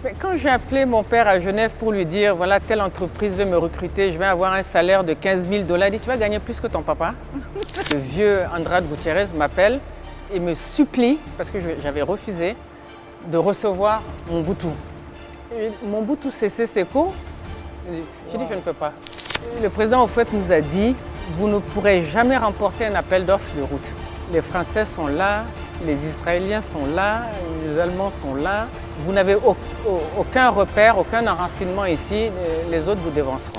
Mais quand j'ai appelé mon père à Genève pour lui dire, voilà, telle entreprise veut me recruter, je vais avoir un salaire de 15 000 dollars, il dit, tu vas gagner plus que ton papa. Le vieux Andrade Gutiérrez m'appelle et me supplie, parce que j'avais refusé, de recevoir mon Mobutu. Mon Mobutu Sese Seko, j'ai dit, je ne peux pas. Le président, au fait, nous a dit, vous ne pourrez jamais remporter un appel d'offres de route. Les Français sont là, les Israéliens sont là, les Allemands sont là. Vous n'avez aucun repère, aucun enracinement ici, les autres vous dévanceront.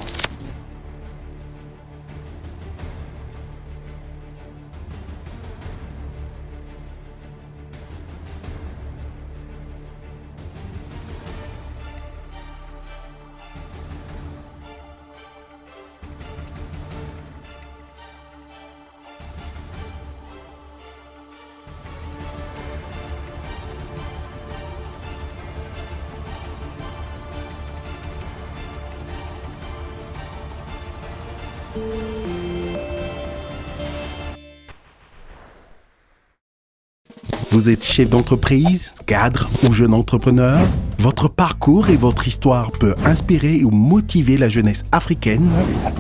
Vous êtes chef d'entreprise, cadre ou jeune entrepreneur? Votre parcours et votre histoire peut inspirer ou motiver la jeunesse africaine.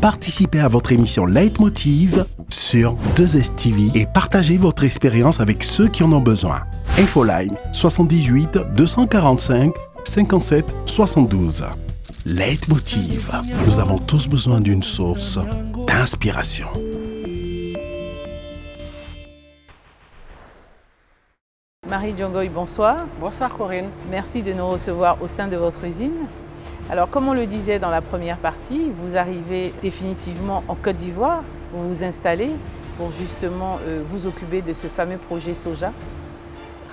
Participez à votre émission Leitmotiv sur 2STV et partagez votre expérience avec ceux qui en ont besoin. Infoline 78 245 57 72. Leitmotiv. Nous avons tous besoin d'une source d'inspiration. Marie Diongoy, bonsoir. Bonsoir Corinne. Merci de nous recevoir au sein de votre usine. Alors, comme on le disait dans la première partie, vous arrivez définitivement en Côte d'Ivoire, vous vous installez pour justement vous occuper de ce fameux projet soja.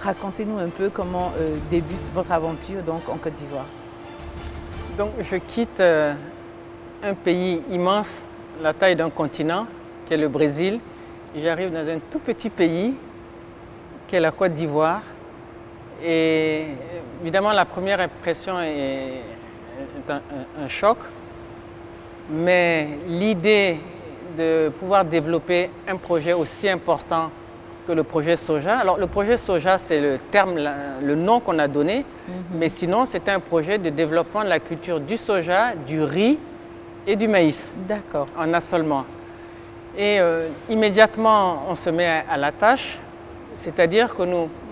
Racontez-nous un peu comment débute votre aventure donc, en Côte d'Ivoire. Donc je quitte un pays immense, la taille d'un continent, qui est le Brésil. J'arrive dans un tout petit pays, qui est la Côte d'Ivoire. Et évidemment, la première impression est un choc. Mais l'idée de pouvoir développer un projet aussi important que le projet soja. Alors, le projet soja, c'est le terme, le nom qu'on a donné. Mais sinon, c'était un projet de développement de la culture du soja, du riz et du maïs. D'accord. En assolement. Et immédiatement, on se met à la tâche. C'est-à-dire que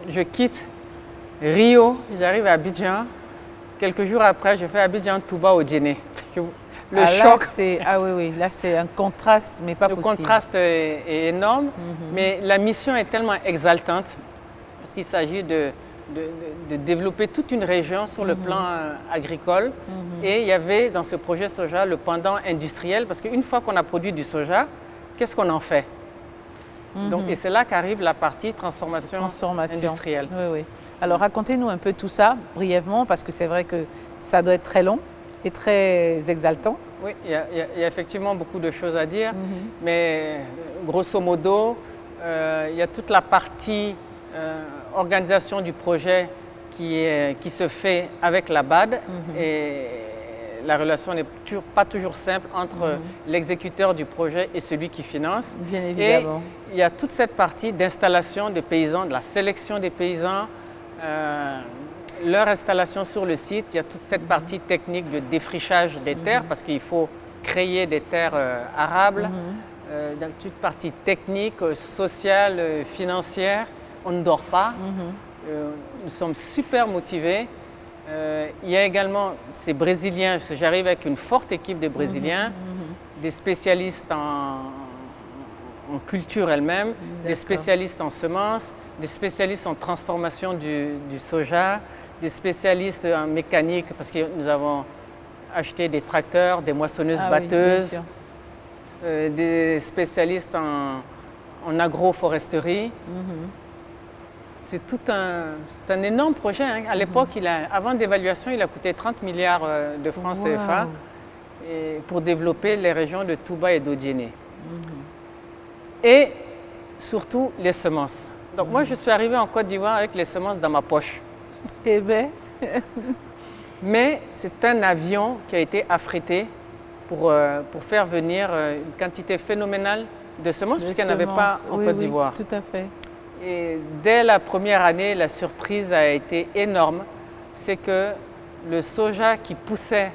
je quitte Rio, j'arrive à Abidjan. Quelques jours après, je fais Abidjan-Touba au Djéné. Le choc. Là c'est un contraste, mais pas possible. Le contraste est énorme, mais la mission est tellement exaltante parce qu'il s'agit de développer toute une région sur le plan agricole. Et il y avait dans ce projet soja le pendant industriel parce qu'une fois qu'on a produit du soja, qu'est-ce qu'on en fait? Donc, et c'est là qu'arrive la partie transformation industrielle. Oui. Alors racontez-nous un peu tout ça brièvement parce que c'est vrai que ça doit être très long et très exaltant. Oui, il y a effectivement beaucoup de choses à dire, mais grosso modo, il y a toute la partie organisation du projet qui se fait avec la BAD et la relation n'est pas toujours simple entre l'exécuteur du projet et celui qui finance. Bien évidemment. Et il y a toute cette partie d'installation des paysans, de la sélection des paysans, leur installation sur le site. Il y a toute cette partie technique de défrichage des terres parce qu'il faut créer des terres arables. Donc toute partie technique, sociale, financière. On ne dort pas. Nous sommes super motivés. Il y a également ces Brésiliens, parce que j'arrive avec une forte équipe de Brésiliens, des spécialistes en culture elle-même, des spécialistes en semences, des spécialistes en transformation du soja, des spécialistes en mécanique, parce que nous avons acheté des tracteurs, des moissonneuses-batteuses, des spécialistes en agroforesterie. C'est un énorme projet. Hein. À l'époque, avant d'évaluation, il a coûté 30 milliards de francs CFA pour développer les régions de Touba et d'Odjéné. Et surtout, les semences. Donc moi, je suis arrivé en Côte d'Ivoire avec les semences dans ma poche. Eh bien. Mais c'est un avion qui a été affrété pour faire venir une quantité phénoménale de semences, puisqu'il n'y en avait pas en Côte d'Ivoire. Tout à fait. Et dès la première année, la surprise a été énorme. C'est que le soja qui poussait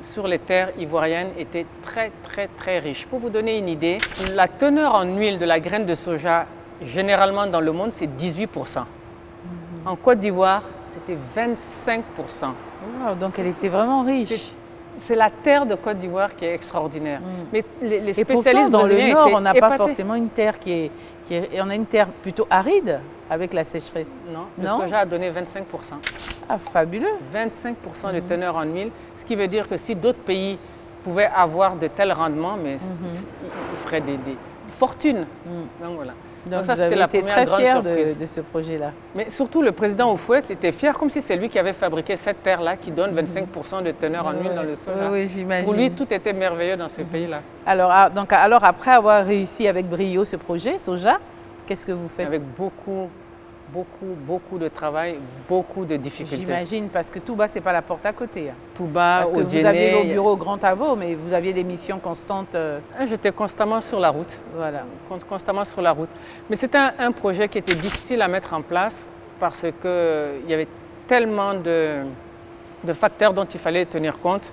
sur les terres ivoiriennes était très, très, très riche. Pour vous donner une idée, la teneur en huile de la graine de soja, généralement dans le monde, c'est 18%. En Côte d'Ivoire, c'était 25%. Wow, donc elle était vraiment riche. C'est la terre de Côte d'Ivoire qui est extraordinaire. Mais les Et spécialistes pourtant, dans le brésiliens nord, étaient on n'a pas épatés. forcément une terre qui est... On a une terre plutôt aride avec la sécheresse. Non, Non? le soja a donné 25%. Ah, fabuleux. 25% de teneur en huile, ce qui veut dire que si d'autres pays pouvaient avoir de tels rendements, mais ils feraient des fortunes. Donc voilà. Donc ça, vous c'était avez la été première très grande fiers surprise. de ce projet-là. Mais surtout, le président Houphouët était fier, comme si c'est lui qui avait fabriqué cette terre-là qui donne 25% de teneur en huile dans le soja. Oui, j'imagine. Pour lui, tout était merveilleux dans ce pays-là. Alors, alors, après avoir réussi avec brio ce projet, soja, qu'est-ce que vous faites? Avec beaucoup de travail, beaucoup de difficultés. J'imagine, parce que Touba, ce n'est pas la porte à côté. Hein. Touba, Parce que vous Odiéné, aviez vos bureaux au Grand Avo, mais vous aviez des missions constantes. J'étais constamment sur la route. Voilà. Constamment sur la route. Mais c'était un projet qui était difficile à mettre en place parce qu'il y avait tellement de facteurs dont il fallait tenir compte.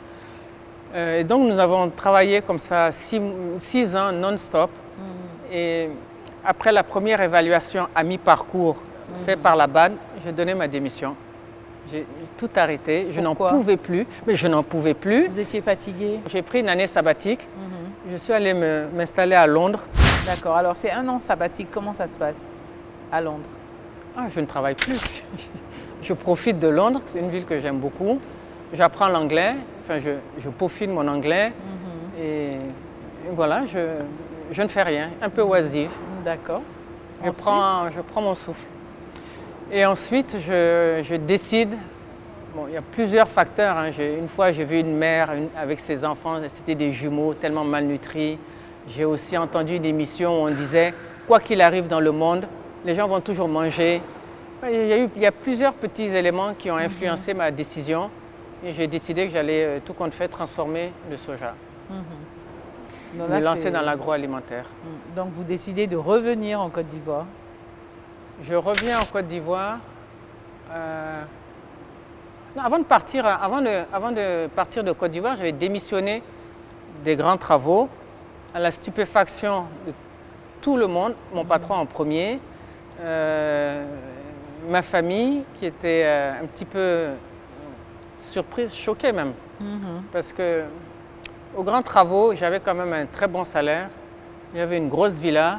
Et donc nous avons travaillé comme ça 6 ans non-stop. Et après la première évaluation à mi-parcours faite par la BAD, j'ai donné ma démission. J'ai tout arrêté. Je n'en Pourquoi? pouvais plus. Mais je n'en pouvais plus. Vous étiez fatigué? J'ai pris une année sabbatique. Je suis allé m'installer à Londres. D'accord. Alors, c'est un an sabbatique. Comment ça se passe à Londres? Ah, je ne travaille plus. Je profite de Londres. C'est une ville que j'aime beaucoup. J'apprends l'anglais. Enfin, je peaufine mon anglais. Et voilà, je ne fais rien. Un peu oisive. D'accord. Je prends mon souffle. Et ensuite, je décide. Bon, il y a plusieurs facteurs. Hein. Une fois, j'ai vu une mère avec ses enfants. C'était des jumeaux tellement malnutris. J'ai aussi entendu une émission où on disait, quoi qu'il arrive dans le monde, les gens vont toujours manger. Il y a plusieurs petits éléments qui ont influencé ma décision. Et j'ai décidé que j'allais, tout compte fait, transformer le soja. Donc Me lancer dans l'agroalimentaire. Donc vous décidez de revenir en Côte d'Ivoire. Je reviens en Côte d'Ivoire. Avant de partir de Côte d'Ivoire, j'avais démissionné des grands travaux à la stupéfaction de tout le monde, mon patron en premier, ma famille qui était un petit peu surprise, choquée même. Parce que aux grands travaux, j'avais quand même un très bon salaire. Il y avait une grosse villa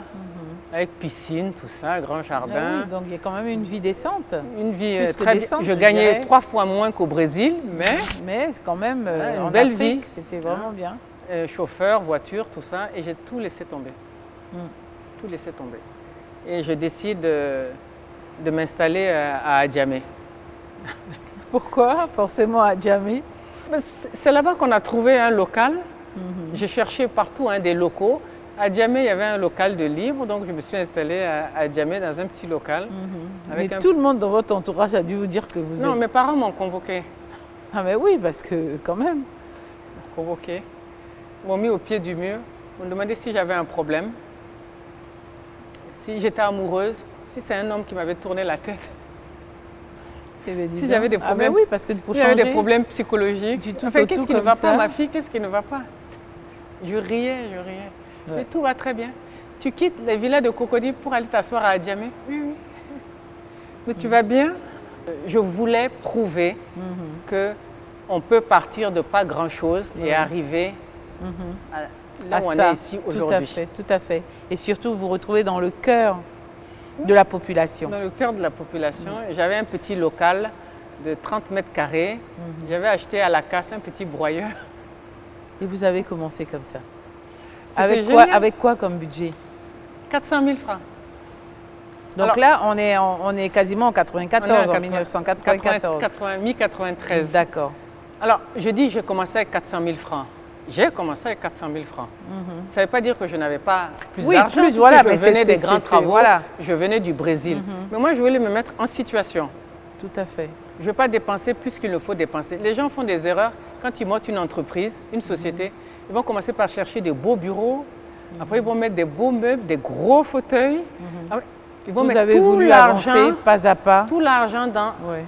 avec piscine, tout ça, grand jardin. Ah oui, donc il y a quand même une vie décente. Une vie Plus que très décente, Je je gagnais dirais. 3 fois moins qu'au Brésil, Mais quand même, une en belle Afrique, vie. c'était vraiment bien. Chauffeur, voiture, tout ça, et j'ai tout laissé tomber. Tout laissé tomber. Et je décide de m'installer à Adjamé. Pourquoi? Forcément à Djamé. C'est là-bas qu'on a trouvé un local. J'ai cherché partout des locaux. À Djamé, il y avait un local de libre, donc je me suis installée à Djamé dans un petit local. Mais tout le monde dans votre entourage a dû vous dire que vous Non, êtes... mes parents m'ont convoqué. Ah mais oui, parce que quand même. Convoqué. M'ont mis au pied du mur. M'ont demandé si j'avais un problème, si j'étais amoureuse, si c'est un homme qui m'avait tourné la tête. Eh bien, dis Si donc. j'avais des Ah problèmes, mais oui, parce que pour il y avait changer... des problèmes psychologiques. Du tout Enfin, au qu'est-ce tout qui ne comme va ça. pas, ma fille? Qu'est-ce qui ne va pas? Je riais. Ouais. Mais tout va très bien. Tu quittes les villas de Cocody pour aller t'asseoir à Adjamé? Oui. Mais tu vas bien? Je voulais prouver qu'on peut partir de pas grand-chose et arriver là où on est ici aujourd'hui. Tout à fait. Et surtout, vous retrouvez dans le cœur de la population. Dans le cœur de la population. J'avais un petit local de 30 mètres carrés. J'avais acheté à la casse un petit broyeur. Et vous avez commencé comme ça. C'était Avec quoi comme budget? 400 000 francs. Donc Alors, là, on est quasiment en 94, en 1994. 93. D'accord. Alors, je dis j'ai commencé avec 400 000 francs. J'ai commencé avec 400 000 francs. Ça ne veut pas dire que je n'avais pas plus Oui, d'argent. plus, voilà, je mais venais des c'est- grands c'est- travaux, voilà. je venais du Brésil. Mais moi, je voulais me mettre en situation. Tout à fait. Je ne veux pas dépenser plus qu'il ne faut dépenser. Les gens font des erreurs quand ils montent une entreprise, une société. Ils vont commencer par chercher des beaux bureaux. Après, ils vont mettre des beaux meubles, des gros fauteuils. Ils vont Vous mettre avez tout voulu l'argent, avancer pas à pas. tout l'argent dans Ouais.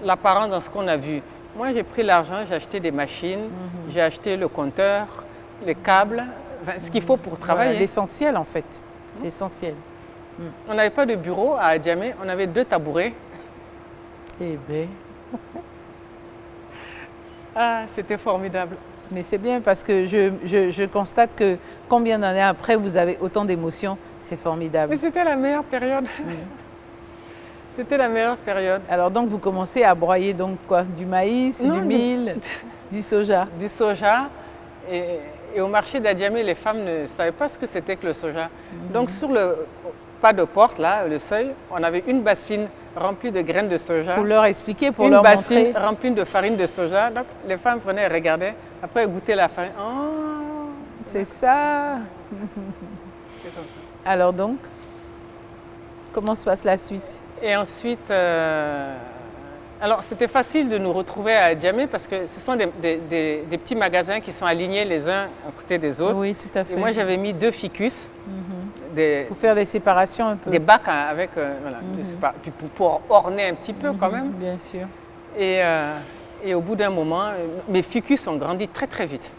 l'apparence, dans ce qu'on a vu. Moi, j'ai pris l'argent, j'ai acheté des machines, j'ai acheté le compteur, les câbles, enfin, ce qu'il faut pour travailler. Voilà, l'essentiel en fait, l'essentiel. On n'avait pas de bureau à Adjamé, on avait 2 tabourets. Eh bien, Ah, c'était formidable. mais c'est bien parce que je constate que combien d'années après vous avez autant d'émotions, c'est formidable. Mais c'était la meilleure période. C'était la meilleure période. Alors donc vous commencez à broyer donc quoi? Du maïs, Non, du mil, du soja. Du soja. Et au marché d'Adjamé, les femmes ne savaient pas ce que c'était que le soja. Donc sur le pas de porte, là, le seuil, on avait une bassine remplie de graines de soja. Pour leur expliquer, pour une leur bassine montrer. remplie de farine de soja. Donc les femmes prenaient, regardaient, après elles goûtaient la farine. Oh, C'est ça. c'est comme ça. Alors donc, comment se passe la suite? Et ensuite, alors c'était facile de nous retrouver à Adjamé parce que ce sont des petits magasins qui sont alignés les uns à côté des autres. Oui, tout à fait. Et moi j'avais mis 2 ficus, Pour faire des séparations un peu. des bacs avec, voilà, puis pour orner un petit peu quand même. Bien sûr. Et au bout d'un moment, mes ficus ont grandi très très vite.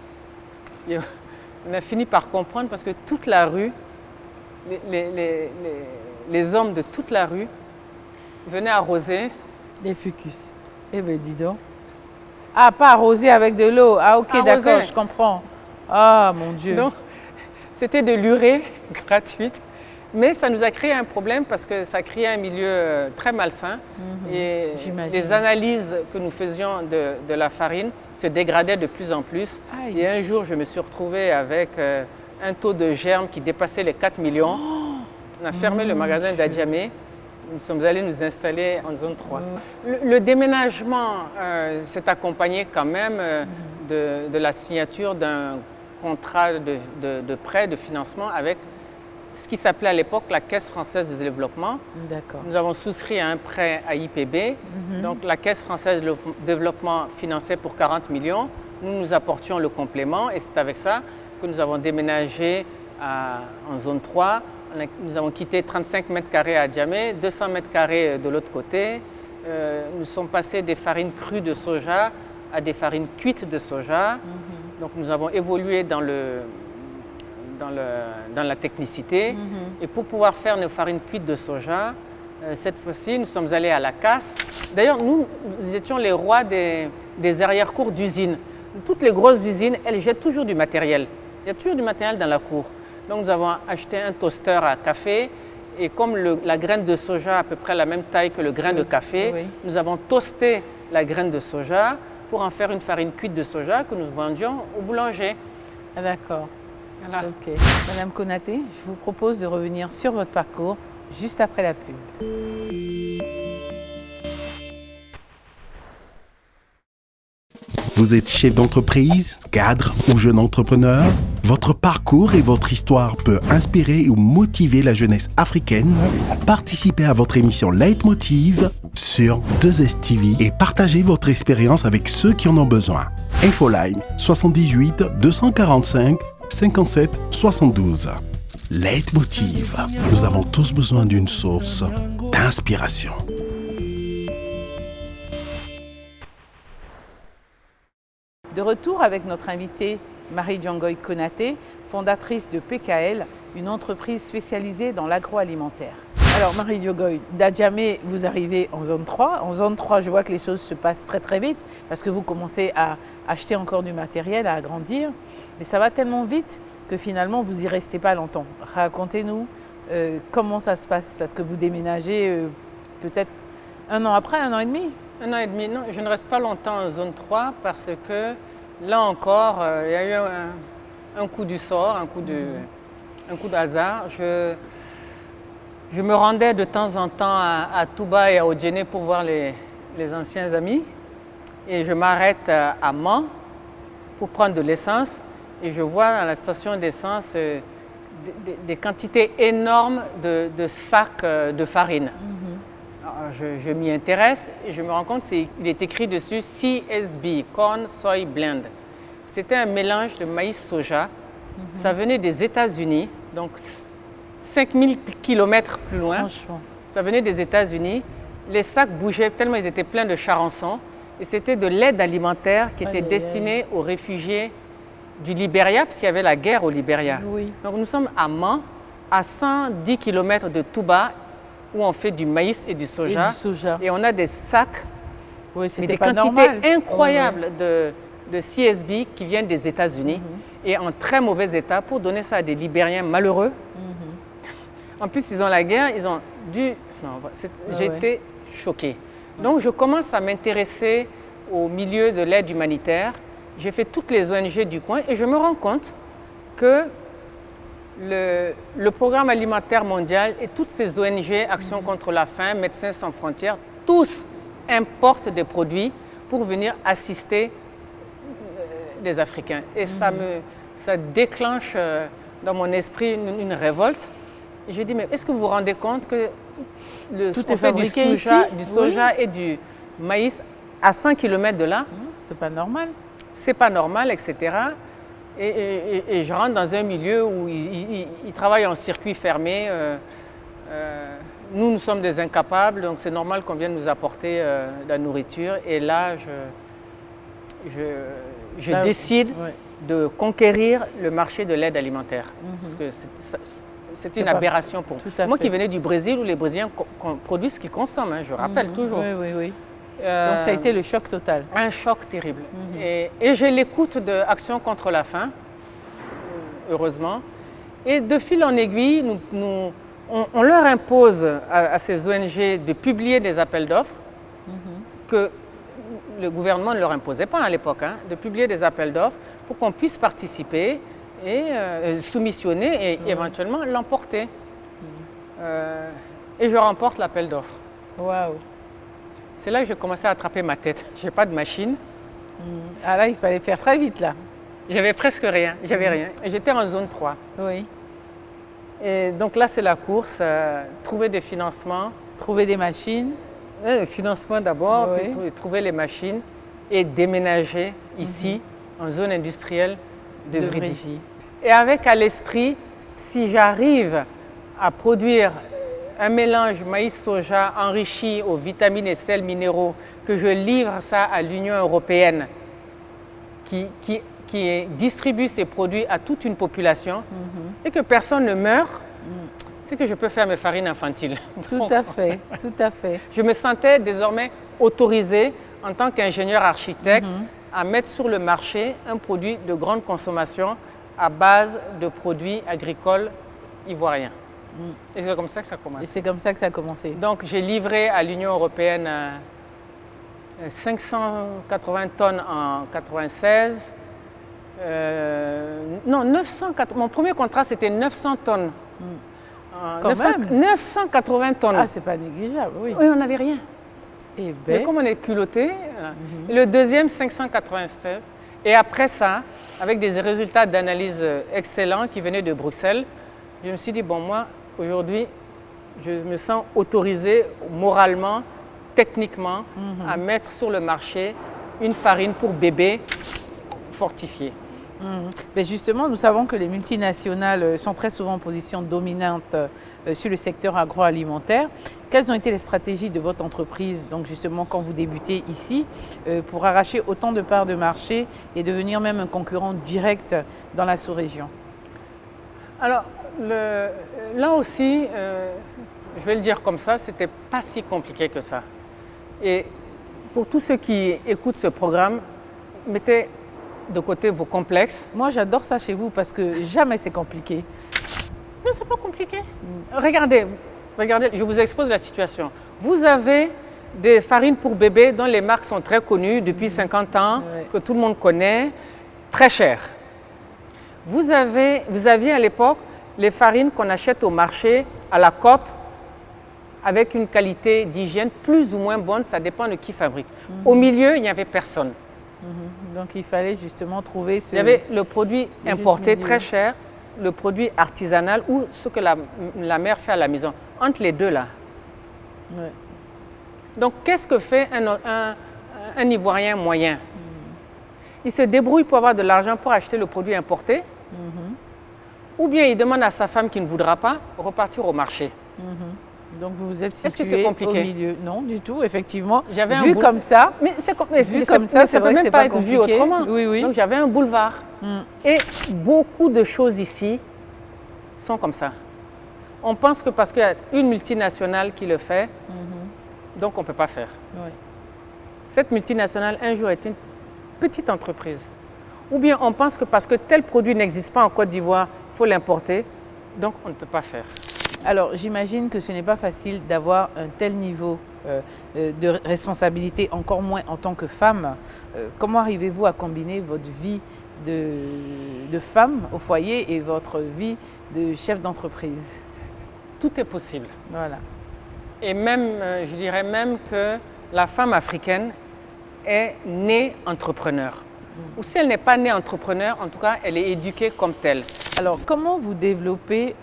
Et on a fini par comprendre parce que toute la rue, les hommes de toute la rue venaient arroser. Les fucus. Eh bien, dis donc. Ah, pas arroser avec de l'eau. Ah, ok, Arroser. d'accord, je comprends. Ah, mon Dieu. Donc, c'était de l'urée gratuite. Mais ça nous a créé un problème parce que ça créait un milieu très malsain. Et J'imagine. les analyses que nous faisions de la farine se dégradaient de plus en plus. Aïe. Et un jour, je me suis retrouvée avec un taux de germes qui dépassait les 4 millions. On a fermé le magasin d'Adjamé. Nous sommes allés nous installer en zone 3. Le déménagement s'est accompagné quand même de la signature d'un contrat de prêt, de financement avec ce qui s'appelait à l'époque la Caisse française de développement. D'accord. Nous avons souscrit à un prêt à IPB. Donc la Caisse française de développement finançait pour 40 millions. Nous apportions le complément et c'est avec ça que nous avons déménagé en zone 3. Nous avons quitté 35 mètres carrés à Adjamé, 200 mètres carrés de l'autre côté. Nous sommes passés des farines crues de soja à des farines cuites de soja. Donc nous avons évolué dans la technicité. Et pour pouvoir faire nos farines cuites de soja, cette fois-ci, nous sommes allés à la casse. D'ailleurs, nous étions les rois des arrière-cours d'usines. Toutes les grosses usines, elles jettent toujours du matériel. Il y a toujours du matériel dans la cour. Donc nous avons acheté un toaster à café et comme la graine de soja a à peu près la même taille que le grain de café, nous avons toasté la graine de soja pour en faire une farine cuite de soja que nous vendions au boulanger. Ah, d'accord. Voilà. Ok. Madame Konaté, je vous propose de revenir sur votre parcours juste après la pub. Vous êtes chef d'entreprise, cadre ou jeune entrepreneur? Votre parcours et votre histoire peut inspirer ou motiver la jeunesse africaine. Participez à votre émission Leitmotiv sur 2STV et partagez votre expérience avec ceux qui en ont besoin. Infoline 78 245 57 72. Leitmotiv. Nous avons tous besoin d'une source d'inspiration. De retour avec notre invitée Marie Djangoy Konaté, fondatrice de PKL, une entreprise spécialisée dans l'agroalimentaire. Alors Marie Djangoy, d'Adjamé, vous arrivez en zone 3. En zone 3, je vois que les choses se passent très très vite parce que vous commencez à acheter encore du matériel, à agrandir. Mais ça va tellement vite que finalement, vous n'y restez pas longtemps. Racontez-nous comment ça se passe parce que vous déménagez peut-être un an après, 1 an et demi. 1 an et demi, non, je ne reste pas longtemps en zone 3 parce que là encore, il y a eu un coup du sort, un coup de hasard. Je me rendais de temps en temps à Touba et à Odjéné pour voir les anciens amis. Et je m'arrête à Mans pour prendre de l'essence. Et je vois à la station d'essence des quantités énormes de sacs de farine. Alors, je m'y intéresse et je me rends compte qu'il est écrit dessus CSB, Corn Soy Blend. C'était un mélange de maïs-soja. Ça venait des États-Unis, donc 5000 km plus loin. Franchement. Ça venait des États-Unis. Les sacs bougeaient tellement ils étaient pleins de charançon. Et c'était de l'aide alimentaire qui était destinée aux réfugiés du Libéria, parce qu'il y avait la guerre au Libéria. Oui. Donc nous sommes à Mans, à 110 km de Touba, où on fait du maïs et du soja. Et du soja. Et on a des sacs, Oui, mais c'était des pas quantités normal. incroyables de CSB qui viennent des États-Unis et en très mauvais état pour donner ça à des Libériens malheureux. En plus, ils ont la guerre, ils ont dû... J'ai été choquée. Donc, je commence à m'intéresser au milieu de l'aide humanitaire. J'ai fait toutes les ONG du coin et je me rends compte que le programme alimentaire mondial et toutes ces ONG, Action contre la faim, Médecins sans frontières, tous importent des produits pour venir assister les Africains. Et ça déclenche dans mon esprit une révolte. Et je dis, mais est-ce que vous vous rendez compte que tout est fabriqué du soja et du maïs à 100 km de là? C'est pas normal. C'est pas normal, etc. Et je rentre dans un milieu où ils travaillent en circuit fermé. Nous sommes des incapables, donc c'est normal qu'on vienne nous apporter de la nourriture. Et là, je décide de conquérir le marché de l'aide alimentaire. Parce que c'est une aberration pour moi qui venais du Brésil, où les Brésiliens produisent ce qu'ils consomment, je rappelle toujours. Oui. Donc ça a été le choc total. Un choc terrible. Et j'ai l'écoute de Action contre la faim, heureusement. Et de fil en aiguille, on leur impose à ces ONG de publier des appels d'offres que le gouvernement ne leur imposait pas à l'époque, de publier des appels d'offres pour qu'on puisse participer et soumissionner et éventuellement l'emporter. Et je remporte l'appel d'offres. Waouh! C'est là que j'ai commencé à attraper ma tête. Je n'ai pas de machine. Ah là, il fallait faire très vite là. J'avais presque rien, j'avais rien. J'étais en zone 3. Oui. Et donc là, c'est la course, trouver des financements. Trouver des machines. Le financement d'abord, puis trouver les machines et déménager ici, en zone industrielle de Vridi. Et avec à l'esprit, si j'arrive à produire un mélange maïs-soja enrichi aux vitamines et sels minéraux, que je livre ça à l'Union européenne, qui distribue ces produits à toute une population, et que personne ne meurt, c'est que je peux faire mes farines infantiles. Tout à fait, tout à fait. Je me sentais désormais autorisée, en tant qu'ingénieur architecte, à mettre sur le marché un produit de grande consommation à base de produits agricoles ivoiriens. Et c'est comme ça que ça a commencé. Et c'est comme ça que ça a commencé. Donc j'ai livré à l'Union européenne 580 tonnes en 96. Non, 980. Mon premier contrat, c'était 900 tonnes. Quand même 980 tonnes. Ah, c'est pas négligeable, oui. Oui, on n'avait rien. Et Mais comme on est culotté, le deuxième, 596. Et après ça, avec des résultats d'analyse excellents qui venaient de Bruxelles, je me suis dit, bon, moi, aujourd'hui, je me sens autorisé moralement, techniquement, à mettre sur le marché une farine pour bébé fortifiée. Mais justement, nous savons que les multinationales sont très souvent en position dominante sur le secteur agroalimentaire. Quelles ont été les stratégies de votre entreprise, donc justement quand vous débutez ici, pour arracher autant de parts de marché et devenir même un concurrent direct dans la sous-région? Alors, là aussi, je vais le dire comme ça, c'était pas si compliqué que ça. Et pour tous ceux qui écoutent ce programme, mettez de côté vos complexes. Moi, j'adore ça chez vous parce que jamais c'est compliqué. Non, c'est pas compliqué. Regardez, je vous expose la situation. Vous avez des farines pour bébés dont les marques sont très connues depuis 50 ans, que tout le monde connaît, très chères. Vous aviez à l'époque les farines qu'on achète au marché à la COP avec une qualité d'hygiène plus ou moins bonne, ça dépend de qui fabrique. Au milieu, il n'y avait personne. Donc il fallait justement trouver ce... Il y avait le produit importé très cher, le produit artisanal ou ce que la mère fait à la maison. Entre les deux là. Ouais. Donc qu'est-ce que fait un Ivoirien moyen? Il se débrouille pour avoir de l'argent pour acheter le produit importé, ou bien il demande à sa femme qui ne voudra pas repartir au marché. Donc vous vous êtes Est-ce que c'est situé au compliqué? milieu. Non, du tout, effectivement. J'avais un Vu comme ça, Mais c'est c'est vrai que c'est pas être vu compliqué. autrement. Oui, oui. Donc j'avais un boulevard. Et beaucoup de choses ici sont comme ça. On pense que parce qu'il y a une multinationale qui le fait, donc on ne peut pas faire. Oui. Cette multinationale, un jour, est une petite entreprise. Ou bien on pense que parce que tel produit n'existe pas en Côte d'Ivoire, il faut l'importer, donc on ne peut pas faire. Alors j'imagine que ce n'est pas facile d'avoir un tel niveau de responsabilité, encore moins en tant que femme. Comment arrivez-vous à combiner votre vie de femme au foyer et votre vie de chef d'entreprise? Tout est possible. Voilà. Et même, je dirais même que la femme africaine est née entrepreneur. Ou si elle n'est pas née entrepreneur, en tout cas, elle est éduquée comme telle. Alors, comment vous développez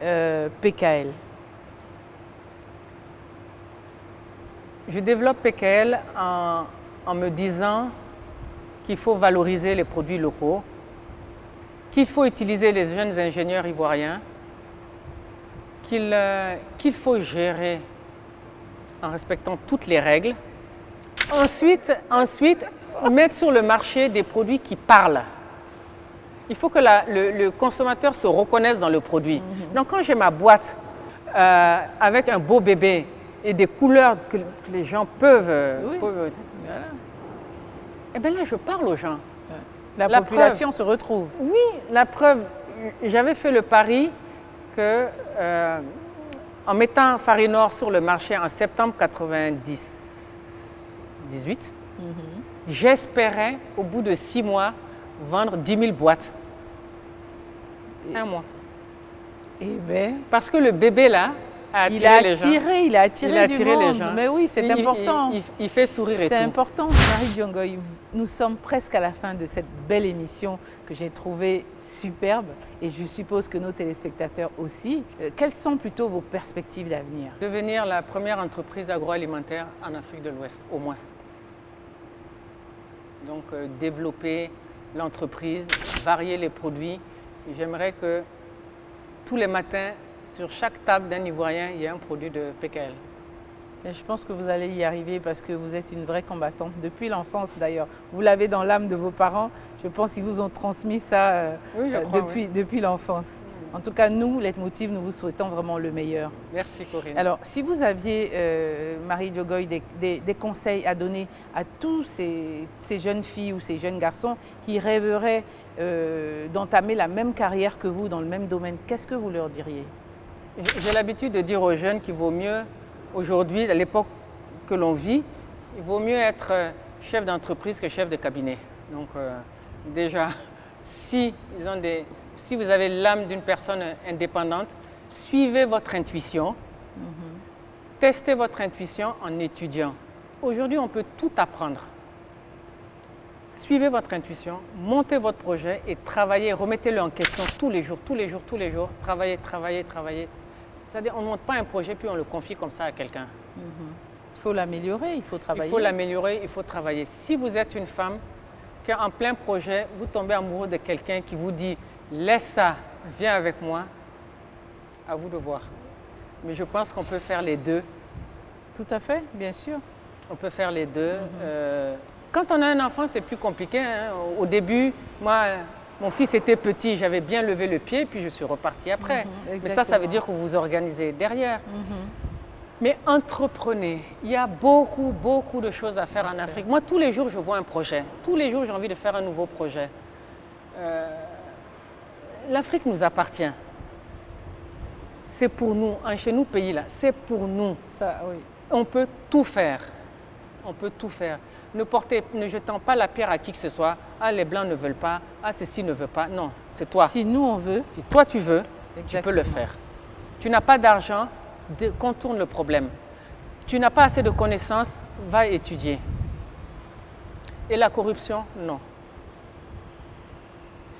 PKL? Je développe PKL en me disant qu'il faut valoriser les produits locaux, qu'il faut utiliser les jeunes ingénieurs ivoiriens, qu'il faut gérer en respectant toutes les règles. Ensuite, mettre sur le marché des produits qui parlent. Il faut que le consommateur se reconnaisse dans le produit. Donc quand j'ai ma boîte avec un beau bébé et des couleurs que les gens peuvent... Voilà. Eh bien là, je parle aux gens. La population se retrouve. Oui, la preuve, j'avais fait le pari que en mettant Farinor sur le marché en septembre 1998, j'espérais au bout de 6 mois vendre 10 000 boîtes. Un mois. Eh bien, parce que le bébé là a attiré les gens. Il a attiré du monde. Les gens. Mais oui, c'est important. Il fait sourire et tout. C'est important. Marie Diongoye, nous sommes presque à la fin de cette belle émission que j'ai trouvée superbe et je suppose que nos téléspectateurs aussi. Quelles sont plutôt vos perspectives d'avenir? Devenir la première entreprise agroalimentaire en Afrique de l'Ouest, au moins. Donc développer l'entreprise, varier les produits. J'aimerais que tous les matins, sur chaque table d'un Ivoirien, il y ait un produit de PKL. Et je pense que vous allez y arriver parce que vous êtes une vraie combattante, depuis l'enfance d'ailleurs. Vous l'avez dans l'âme de vos parents. Je pense qu'ils vous ont transmis ça depuis l'enfance. En tout cas, nous, Leitmotiv, nous vous souhaitons vraiment le meilleur. Merci Corinne. Alors, si vous aviez, Marie Diongoye, des conseils à donner à tous ces jeunes filles ou ces jeunes garçons qui rêveraient d'entamer la même carrière que vous dans le même domaine, qu'est-ce que vous leur diriez? J'ai l'habitude de dire aux jeunes qu'il vaut mieux, aujourd'hui, à l'époque que l'on vit, il vaut mieux être chef d'entreprise que chef de cabinet. Donc déjà, si vous avez l'âme d'une personne indépendante, suivez votre intuition, testez votre intuition en étudiant. Aujourd'hui, on peut tout apprendre. Suivez votre intuition, montez votre projet et travaillez, remettez-le en question tous les jours. Travaillez. C'est-à-dire, on ne monte pas un projet puis on le confie comme ça à quelqu'un. Il faut l'améliorer, il faut travailler. Il faut l'améliorer, il faut travailler. Si vous êtes une femme, qu'en plein projet, vous tombez amoureux de quelqu'un qui vous dit « laisse ça, viens avec moi », à vous de voir. Mais je pense qu'on peut faire les deux. Tout à fait, bien sûr. On peut faire les deux. Quand on a un enfant, c'est plus compliqué. Hein. Au début, moi, mon fils était petit, j'avais bien levé le pied, puis je suis reparti après. Mais ça veut dire que vous vous organisez derrière. Mais entreprenez. Il y a beaucoup de choses à faire en Afrique. Moi, tous les jours, je vois un projet. Tous les jours, j'ai envie de faire un nouveau projet. L'Afrique nous appartient. C'est pour nous. Chez nous, pays là, c'est pour nous. Ça, oui. On peut tout faire. On peut tout faire. Ne jetant pas la pierre à qui que ce soit. Ah, les Blancs ne veulent pas. Ah, ceci ne veut pas. Non, c'est toi. Si nous, on veut. Si toi, tu veux, tu peux le faire. Tu n'as pas d'argent, contourne le problème. Tu n'as pas assez de connaissances, va étudier. Et la corruption, non.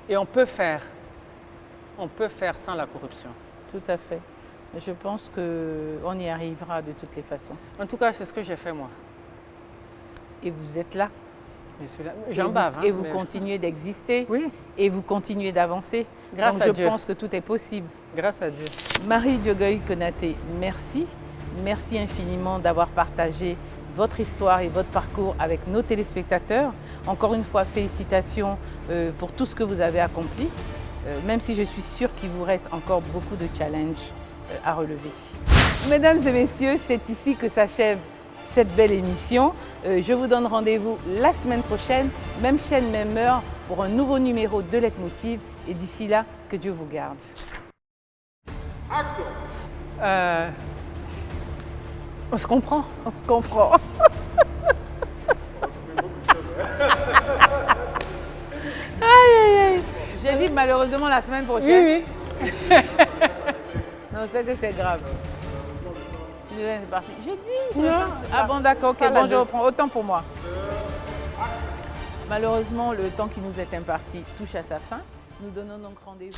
Et on peut faire sans la corruption. Tout à fait. Je pense qu'on y arrivera de toutes les façons. En tout cas, c'est ce que j'ai fait moi. Et vous êtes là. Je suis là. J'en bave. Et vous continuez d'exister. Oui. Et vous continuez d'avancer. Grâce à Dieu. Je pense que tout est possible. Grâce à Dieu. Marie Diongoye Konaté, merci. Merci infiniment d'avoir partagé votre histoire et votre parcours avec nos téléspectateurs. Encore une fois, félicitations pour tout ce que vous avez accompli, même si je suis sûre qu'il vous reste encore beaucoup de challenges à relever. Mesdames et messieurs, c'est ici que s'achève cette belle émission. Je vous donne rendez-vous la semaine prochaine, même chaîne, même heure, pour un nouveau numéro de Leitmotiv. Et d'ici là, que Dieu vous garde. Action. On se comprend. On se comprend. J'ai dit malheureusement la semaine prochaine. Oui, oui. Non, c'est que c'est grave. C'est parti. J'ai dit. Non. Ah bon, d'accord, ok, Pas la bon, je deux. reprends. Autant pour moi. Malheureusement, le temps qui nous est imparti touche à sa fin. Nous donnons donc rendez-vous.